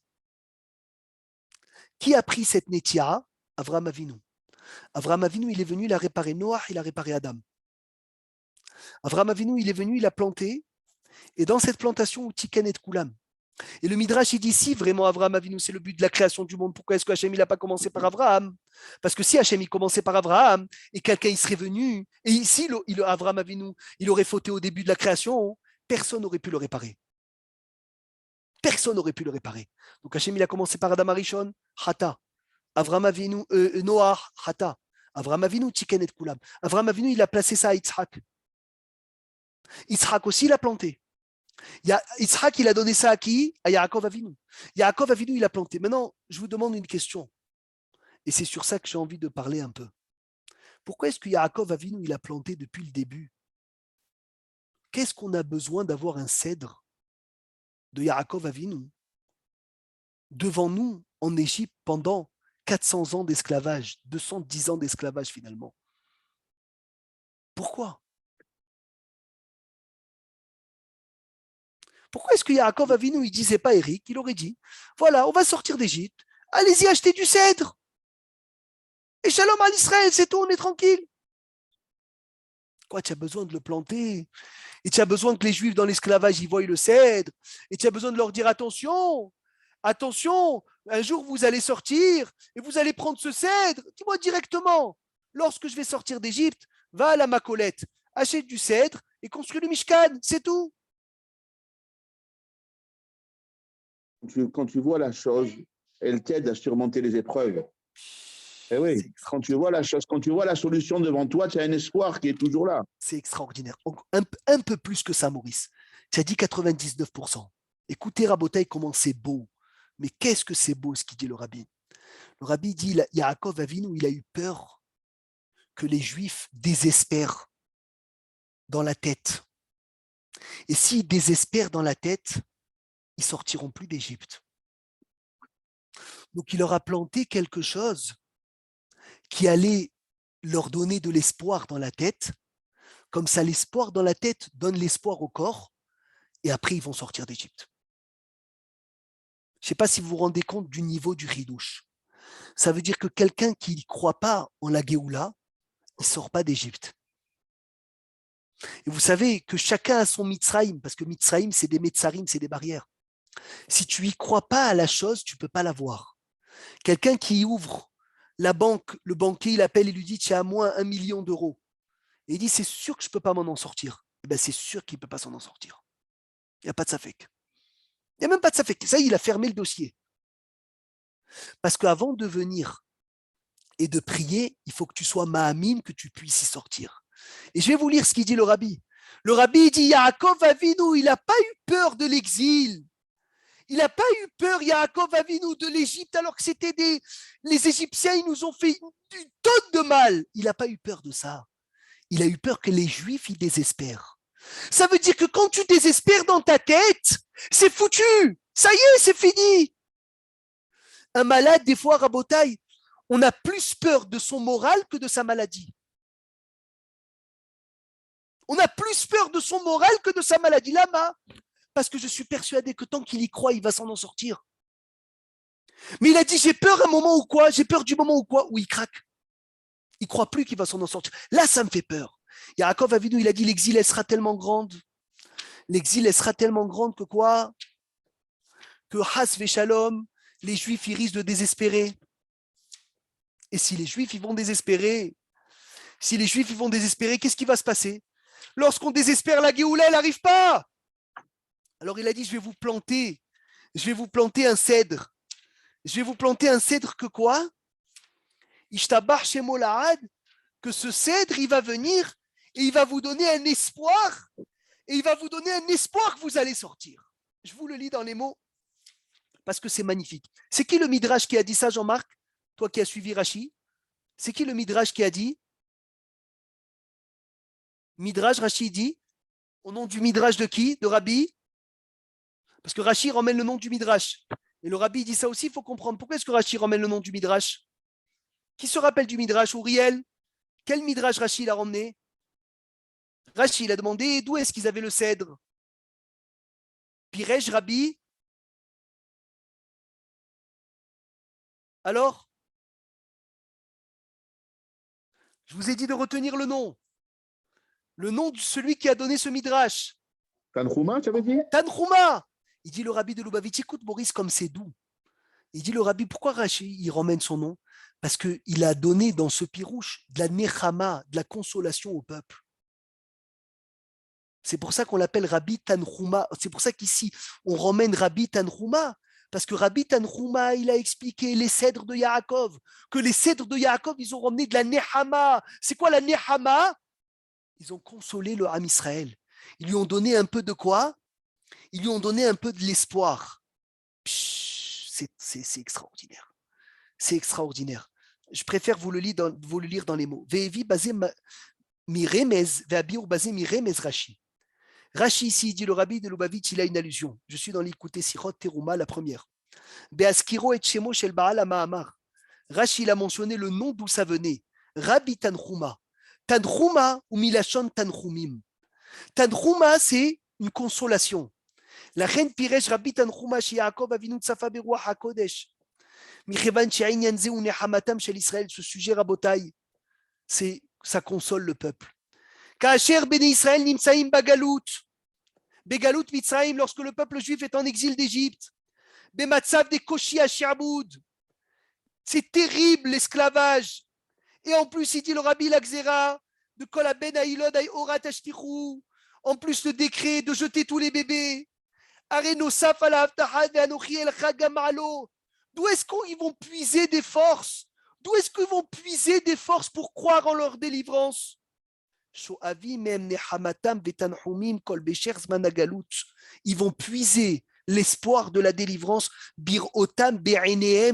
Qui a pris cette netia? Avraham Avinu. Avraham Avinu, il est venu, il a réparé Noah, il a réparé Adam. Avraham Avinu, il est venu, il a planté. Et dans cette plantation, Tiken et Koulam. Et le Midrash, il dit si vraiment Avraham Avinu, c'est le but de la création du monde, pourquoi est-ce que Hachem, il n'a pas commencé par Avraham? Parce que si Hachem, il commençait par Avraham, et quelqu'un, il serait venu, et ici, Avraham Avinu, il aurait fauté au début de la création, personne n'aurait pu le réparer. Personne n'aurait pu le réparer. Donc Hachem, il a commencé par Adam Arishon, Chata. Avraham Avinu, Noah, Chata. Avraham Avinu, Tiken et Koulam. Avraham Avinu, il a placé ça à Yitzhak. Yitzhak aussi, il a planté. Yitzhak, il a donné ça à qui? À Yaakov Avinu. Yaakov Avinu, il a planté. Maintenant, je vous demande une question. Et c'est sur ça que j'ai envie de parler un peu. Pourquoi est-ce que Yaakov Avinu, il a planté depuis le début? Qu'est-ce qu'on a besoin d'avoir un cèdre de Yaakov Avinu devant nous en Égypte pendant 400 ans d'esclavage, 210 ans d'esclavage finalement? Pourquoi? Pourquoi est-ce que Yaakov Avinu, il ne disait pas Eric, il aurait dit, voilà, on va sortir d'Égypte, allez-y acheter du cèdre. Et shalom à l'Israël, c'est tout, on est tranquille. Quoi, tu as besoin de le planter? Et tu as besoin que les Juifs dans l'esclavage, ils voient le cèdre. Et tu as besoin de leur dire, attention, attention, un jour vous allez sortir et vous allez prendre ce cèdre. Dis-moi directement, lorsque je vais sortir d'Égypte, va à la Macolette, achète du cèdre et construis le Mishkan, c'est tout. Quand tu vois la chose, elle t'aide à surmonter les épreuves. Eh oui, quand tu vois la chose, quand tu vois la solution devant toi, tu as un espoir qui est toujours là. C'est extraordinaire. Un peu plus que ça, Maurice. Tu as dit 99%. Écoutez, Rabotai, comment c'est beau. Mais qu'est-ce que c'est beau ce qu'il dit le Rabbi? Le Rabbi dit, Yaakov Avinu, il a eu peur que les Juifs désespèrent dans la tête. Et s'ils désespèrent dans la tête, ils sortiront plus d'Égypte. Donc il leur a planté quelque chose qui allait leur donner de l'espoir dans la tête. Comme ça, l'espoir dans la tête donne l'espoir au corps. Et après, ils vont sortir d'Égypte. Je ne sais pas si vous vous rendez compte du niveau du ridouche. Ça veut dire que quelqu'un qui ne croit pas en la Géoula, il ne sort pas d'Égypte. Et vous savez que chacun a son Mitzraïm, parce que Mitzraïm, c'est des Metzarim, c'est des barrières. Si tu n'y crois pas à la chose, tu ne peux pas la voir. Quelqu'un qui ouvre la banque, le banquier, il appelle et lui dit, tu as à moins 1 million d'euros. Et il dit, c'est sûr que je ne peux pas m'en sortir. Eh bien, c'est sûr qu'il ne peut pas s'en sortir. Il n'y a pas de safek. Il n'y a même pas de safek. Ça, il a fermé le dossier. Parce qu'avant de venir et de prier, il faut que tu sois ma'amim, que tu puisses y sortir. Et je vais vous lire ce qu'il dit le Rabbi. Le Rabbi dit, Yaakov Avinu, il n'a pas eu peur de l'exil. Il n'a pas eu peur, Yaakov Avinu, de l'Égypte, alors que c'était les Égyptiens, ils nous ont fait une tonne de mal. Il n'a pas eu peur de ça. Il a eu peur que les Juifs, ils désespèrent. Ça veut dire que quand tu désespères dans ta tête, c'est foutu. Ça y est, c'est fini. Un malade, des fois, Rabotaï, on a plus peur de son moral que de sa maladie. On a plus peur de son moral que de sa maladie. Lama, parce que je suis persuadé que tant qu'il y croit, il va s'en en sortir. Mais il a dit, j'ai peur un moment ou quoi? J'ai peur du moment ou quoi? Où il craque. Il ne croit plus qu'il va s'en en sortir. Là, ça me fait peur. Yaakov Avinu, il a dit, l'exil, elle sera tellement grande. L'exil, elle sera tellement grande que quoi? Que Has Veshalom, les Juifs, ils risquent de désespérer. Et si les Juifs, ils vont désespérer, qu'est-ce qui va se passer? Lorsqu'on désespère, la Géoula, elle n'arrive pas. Alors il a dit, je vais vous planter un cèdre. Je vais vous planter un cèdre que quoi? Ishtabar Shemo Lahad, que ce cèdre, il va venir et il va vous donner un espoir. Et il va vous donner un espoir que vous allez sortir. Je vous le lis dans les mots parce que c'est magnifique. C'est qui le Midrash qui a dit ça, Jean-Marc? Toi qui as suivi Rashi, c'est qui le Midrash qui a dit? Midrash, Rashi dit, au nom du Midrash de qui? De Rabbi? Parce que Rashi ramène le nom du Midrash. Et le Rabbi dit ça aussi, il faut comprendre. Pourquoi est-ce que Rashi ramène le nom du Midrash? Qui se rappelle du Midrash? Uriel? Quel Midrash Rashi l'a ramené? Rashi, il a demandé d'où est-ce qu'ils avaient le cèdre? Pirej, Rabbi? Alors? Je vous ai dit de retenir le nom. Le nom de celui qui a donné ce Midrash. Tanhuma, tu avais dit? Tanhuma. Il dit le Rabbi de Lubavitch, écoute Maurice, comme c'est doux. Il dit le Rabbi, pourquoi Rashi, il ramène son nom? Parce qu'il a donné dans ce pirouche de la nechama, de la consolation au peuple. C'est pour ça qu'on l'appelle Rabbi Tanhuma. C'est pour ça qu'ici, on ramène Rabbi Tanhuma. Parce que Rabbi Tanhuma, il a expliqué les cèdres de Yaakov. Que les cèdres de Yaakov, ils ont ramené de la nechama. C'est quoi la nechama? Ils ont consolé le Ham Israël. Ils lui ont donné un peu de quoi? Ils lui ont donné un peu de l'espoir. C'est extraordinaire. C'est extraordinaire. Je préfère vous le lire dans les mots. Ve'evi basé mi remez, ve'abir basé mi remez Rashi. Rashi ici, dit le Rabbi de Lubavitch, il a une allusion. Je suis dans l'écouté Sirot Teruma, la première. Be'askiro et Shemo shel Baal HaMa'amar. Rashi, il a mentionné le nom d'où ça venait. Rabbi Tanhuma. Tanhuma ou Milachon Tanhumim. Tanhuma, c'est une consolation. La reine Piresh Rabbi Tanhuma chez Yaakov Avinu Tsafa Beruach HaKodesh. Michevan she'inyan ze u nehamatam shel Israël. Ce sujet Rabotai, ça console le peuple. Kacher Bene Israël nimsaim bagalut. Begalut Mitzraim, lorsque le peuple juif est en exil d'Égypte. Bematzav de Koshi Ashiaboud. C'est terrible l'esclavage. Et en plus, il dit le Rabbi Lagzera de Kolaben Ailod Orat Ashtichou. En plus, le décret de jeter tous les bébés. Arenosaf ala Avtahad Anochi El Chagamalo. D'où est-ce qu'ils vont puiser des forces? D'où est-ce qu'ils vont puiser des forces pour croire en leur délivrance? Ils vont puiser l'espoir de la délivrance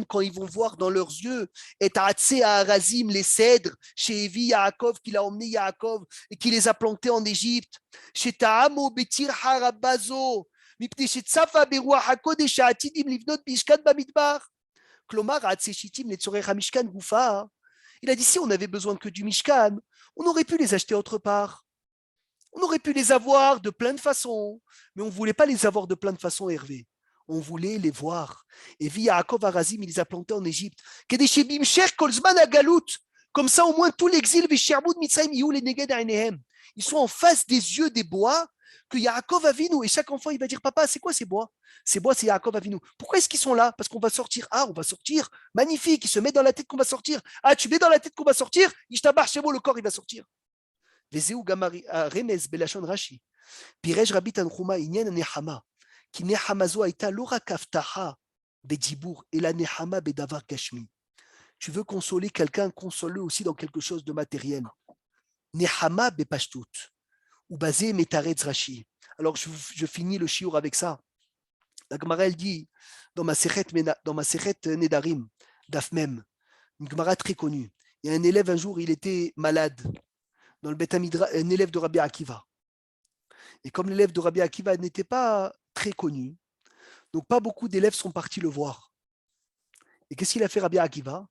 quand ils vont voir dans leurs yeux et Arazim, les cèdres chez Evi Yaakov qu'il a emmené Yaakov et qui les a plantés en Égypte chez Ta'amo Betir Harabazo mipne Tsafa Beruach HaKodesh Atidim Livnot Mishkan Bamidbar Klomar Atseshitim Letzorech HaMishkan Gufa. Il a dit si on avait besoin que du Mishkan, on aurait pu les acheter autre part. On aurait pu les avoir de plein de façons, mais on ne voulait pas les avoir de plein de façons, Hervé. On voulait les voir. Et via Yaakov Arazim, il les a plantés en Égypte. Comme ça, au moins, tout l'exil, ils sont en face des yeux des bois que Yaakov Avinu. Et chaque enfant, il va dire, papa, c'est quoi ces bois? Ces bois, c'est Yaakov Avinu. Pourquoi est-ce qu'ils sont là? Parce qu'on va sortir. Ah, on va sortir. Magnifique. Il se met dans la tête qu'on va sortir. Ah, tu mets dans la tête qu'on va sortir. Ishtabar Shemo, le corps, il va sortir. Vezeu gamari remez belashon Rashi. Pirej Rabbi Tanhuma inyan nehama. Ki nehamazo aita lora kaftaha bedibur et la nehama bedavar gashmi. Tu veux consoler quelqu'un, console-le aussi dans quelque chose de matériel. Nehama bepashtut. Ou basé metaretz Rashi. Alors je finis le shiur avec ça. La Gemara, elle dit, dans ma Sechet Nedarim, Dafmem, une Gemara très connue. Il y a un élève, un jour, il était malade, dans le Beth Hamidra, un élève de Rabbi Akiva. Et comme l'élève de Rabbi Akiva n'était pas très connu, donc pas beaucoup d'élèves sont partis le voir. Et qu'est-ce qu'il a fait Rabbi Akiva?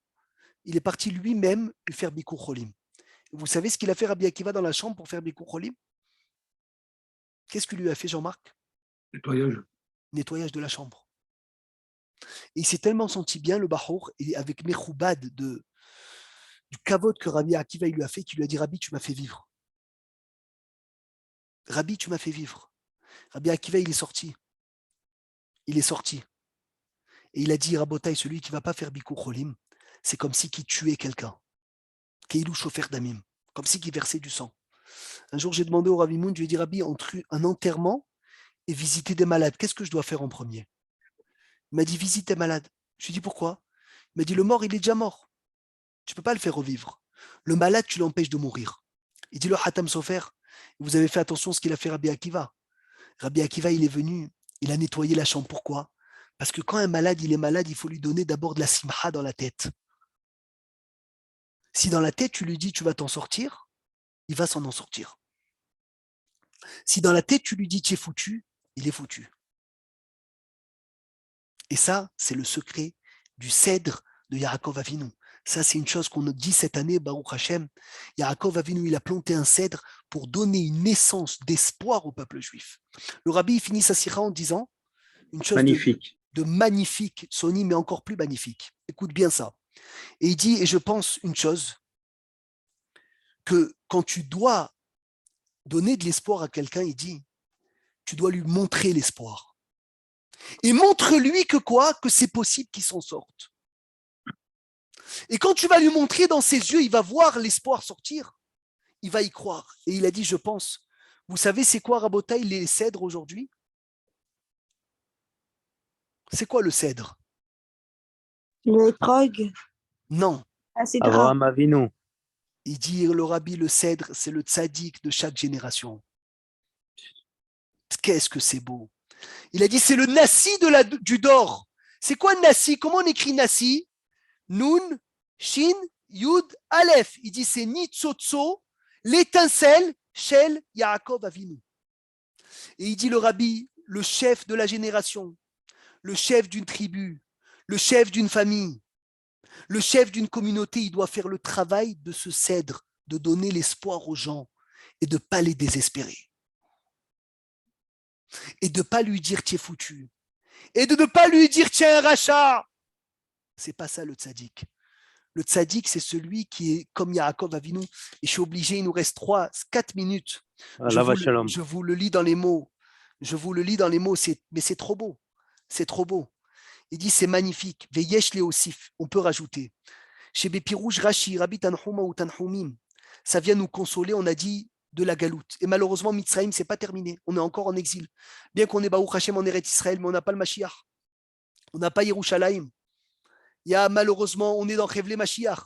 Il est parti lui-même lui faire Bikur Cholim. Vous savez ce qu'il a fait Rabbi Akiva dans la chambre pour faire Bikur Cholim? Qu'est-ce qu'il lui a fait Jean-Marc? Nettoyage. Nettoyage de la chambre. Et il s'est tellement senti bien le Bahour, et avec Mechoubad du kavod que Rabbi Akiva il lui a fait, qu'il lui a dit Rabbi, tu m'as fait vivre. Rabbi, tu m'as fait vivre. Rabbi Akiva, il est sorti. Il est sorti. Et il a dit, Rabotai, celui qui ne va pas faire Bikur Cholim, c'est comme si qui tuait quelqu'un. Keilou Shofer Damim. Comme si qui versait du sang. Un jour, j'ai demandé au Rabbi Moun, je lui ai dit, Rabbi, entre un enterrement et visiter des malades, qu'est-ce que je dois faire en premier? Il m'a dit, visite des malades. Je lui ai dit, pourquoi? Il m'a dit, le mort, il est déjà mort. Tu ne peux pas le faire revivre. Le malade, tu l'empêches de mourir. Il dit, le Hatam Sofer, vous avez fait attention à ce qu'il a fait Rabbi Akiva. Rabbi Akiva, il est venu, il a nettoyé la chambre. Pourquoi? Parce que quand un malade, il est malade, il faut lui donner d'abord de la simha dans la tête. Si dans la tête, tu lui dis, tu vas t'en sortir, il va s'en sortir. Si dans la tête, tu lui dis, tu es foutu, il est foutu. Et ça, c'est le secret du cèdre de Yaakov Avinu. Ça, c'est une chose qu'on nous dit cette année, Baruch Hashem. Yaakov Avinu, il a planté un cèdre pour donner une naissance d'espoir au peuple juif. Le rabbi il finit sa sira en disant une chose Magnifique. de magnifique, Sony, mais encore plus magnifique. Écoute bien ça. Et il dit, et je pense une chose, que quand tu dois donner de l'espoir à quelqu'un, il dit, tu dois lui montrer l'espoir. Et montre-lui que quoi? Que c'est possible qu'il s'en sorte. Et quand tu vas lui montrer dans ses yeux, il va voir l'espoir sortir. Il va y croire. Et il a dit, je pense. Vous savez, c'est quoi, Rabotaï, les cèdres aujourd'hui? C'est quoi le cèdre? Le trog. Non. Ah, c'est Avraham Avinu. Il dit, le rabbi, le cèdre, c'est le tzaddik de chaque génération. Qu'est-ce que c'est beau. Il a dit, c'est le Nassi du Dor. C'est quoi Nassi? Comment on écrit Nassi? Nun, Shin, Yud, Aleph. Il dit, c'est Nitzotso, l'étincelle, Shel, Yaakov Avinu. Et il dit, le rabbi, le chef de la génération, le chef d'une tribu, le chef d'une famille, le chef d'une communauté, il doit faire le travail de ce cèdre, de donner l'espoir aux gens et de ne pas les désespérer. Et de ne pas lui dire, tu es foutu. Et de ne pas lui dire, tiens, un rachat. C'est pas ça le tzaddik. Le tzaddik, c'est celui qui est comme Yaakov Avinu. Et je suis obligé, il nous reste 4 minutes. Je vous le lis dans les mots. Mais c'est trop beau. C'est trop beau. Il dit, c'est magnifique. Veyesh le osif. On peut rajouter. Chez Bepirouj, Rashi, Rabbi Tanhuma ou Tanhumim. Ça vient nous consoler, on a dit, de la galoute. Et malheureusement, Mitzrayim, c'est pas terminé. On est encore en exil. Bien qu'on est Baruch Hashem en Eretz Israël, mais on n'a pas le Mashiach. On n'a pas Yerushalayim. Il y a malheureusement, on est dans Chevle Mashiach.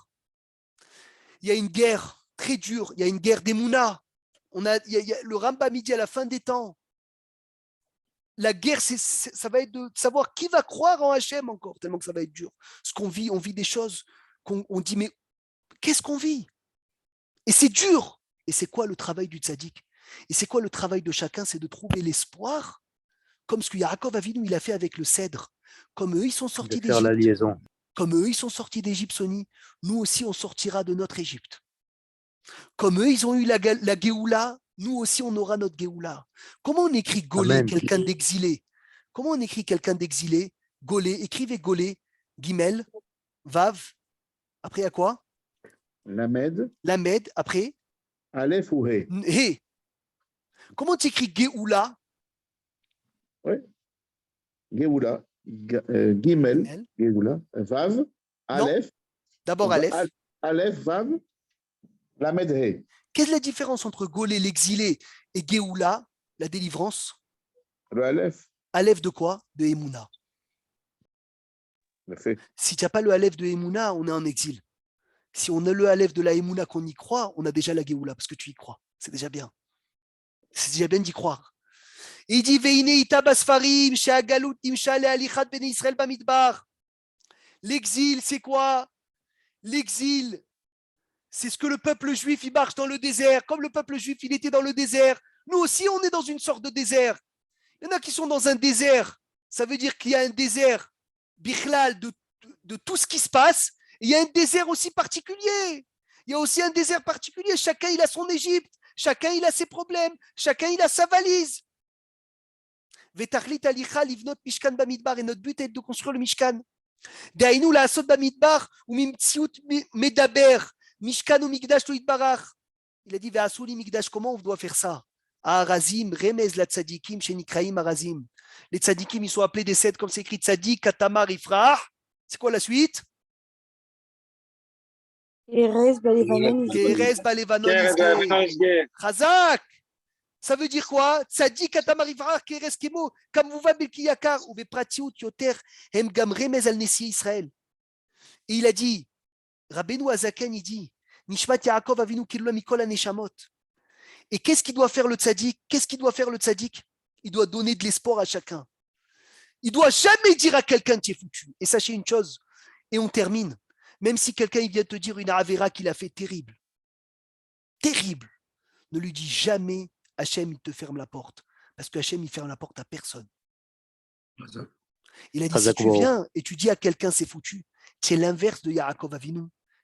Il y a une guerre très dure. Il y a une guerre d'Emouna. Le Rambam dit à la fin des temps. La guerre, ça va être de savoir qui va croire en Hachem encore, tellement que ça va être dur. Ce qu'on vit, on vit des choses qu'on dit, mais qu'est-ce qu'on vit? Et c'est dur. Et c'est quoi le travail du tzaddik? Et c'est quoi le travail de chacun? C'est de trouver l'espoir, comme ce que Yaakov Avinu il a fait avec le cèdre. Comme eux, ils sont sortis d'Égypte. La liaison. Comme eux, ils sont sortis d'Égypte, Sony. Nous aussi, on sortira de notre Égypte. Comme eux, ils ont eu la Géoula, nous aussi, on aura notre Géoula. Comment on écrit Golé, quelqu'un d'exilé? Comment on écrit quelqu'un d'exilé? Golé, écrivez Golé, Gimel, Vav. Après, à quoi? Lamed. Lamed, après? Aleph ou He. He. Comment tu écris Géoula? Oui. Géoula. Gimel. Géoula. Vav. Aleph. D'abord Aleph. Aleph, Vav. Lamed, He. Quelle est la différence entre Golé, l'exilé, et Géoula, la délivrance? Le Aleph. Aleph de quoi? De Emouna. Si tu n'as pas le Aleph de Emouna, on est en exil. Si on a le Aleph de la Emouna qu'on y croit, on a déjà la Géoula, parce que tu y crois. C'est déjà bien. C'est déjà bien d'y croire. Et il dit Veine ita basfarim she'agalut nimsha le'alichat bnei Israël bamidbar. L'exil, c'est quoi? L'exil, c'est ce que le peuple juif, il marche dans le désert. Comme le peuple juif, il était dans le désert. Nous aussi, on est dans une sorte de désert. Il y en a qui sont dans un désert. Ça veut dire qu'il y a un désert bichlal de tout ce qui se passe. Et il y a un désert aussi particulier. Il y a aussi un désert particulier. Chacun, il a son Égypte. Chacun, il a ses problèmes. Chacun, il a sa valise. Vetachlit alicha livnot mishkan bamidbar. Et notre but est de construire le mishkan. Dehainu la asot bamidbar ou mimtziut medaber. Mishkan ou Mikdash lo yitbarach. Il a dit Ve'asuli Mikdash, comment on doit faire ça? Arazim, remez la tzadikim, shenikraim arazim. Les tzadikim, ils sont appelés des cèdres, comme c'est écrit tzadik, katamar, ifrah. C'est quoi la suite? Erez, Balevanon, Kerez balevanon isge. Chazak. Ça veut dire quoi? Tzadik, katamar, ifrah, kerez kemo, kamuva belkiyakar, ou bepratiut yoter, hem gam remez al nesi Israël. Et il a dit, Rabbeinu Azaken, il dit, Nishmat Yaakov Avinu Kilula Mikol Aneshamot. Et qu'est-ce qu'il doit faire le tzaddik? Qu'est-ce qu'il doit faire le tzaddik? Il doit donner de l'espoir à chacun. Il doit jamais dire à quelqu'un tu es foutu. Et sachez une chose, et on termine, même si quelqu'un il vient te dire une avéra qu'il a fait terrible, terrible, ne lui dis jamais Hachem il te ferme la porte. Parce que Hachem il ferme la porte à personne. Il a dit si tu viens et tu dis à quelqu'un c'est foutu, c'est l'inverse de Yaakov Avinu.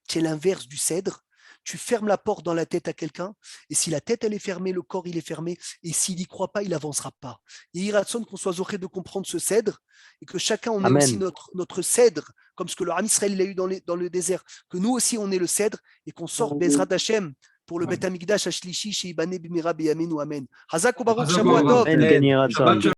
C'est l'inverse du cèdre. Tu fermes la porte dans la tête à quelqu'un, et si la tête elle est fermée, le corps il est fermé, et s'il n'y croit pas, il n'avancera pas. Et il ratson qu'on soit zoré de comprendre ce cèdre, et que chacun on ait aussi notre cèdre, comme ce que le Ham Israël il a eu dans le désert, que nous aussi on ait le cèdre, et qu'on sorte Bezrat Hashem pour le Bet Hamikdash Ashlishi chez Ibane Bimira Beyamenu Amen. Hazak Baruch Shavuot Tov.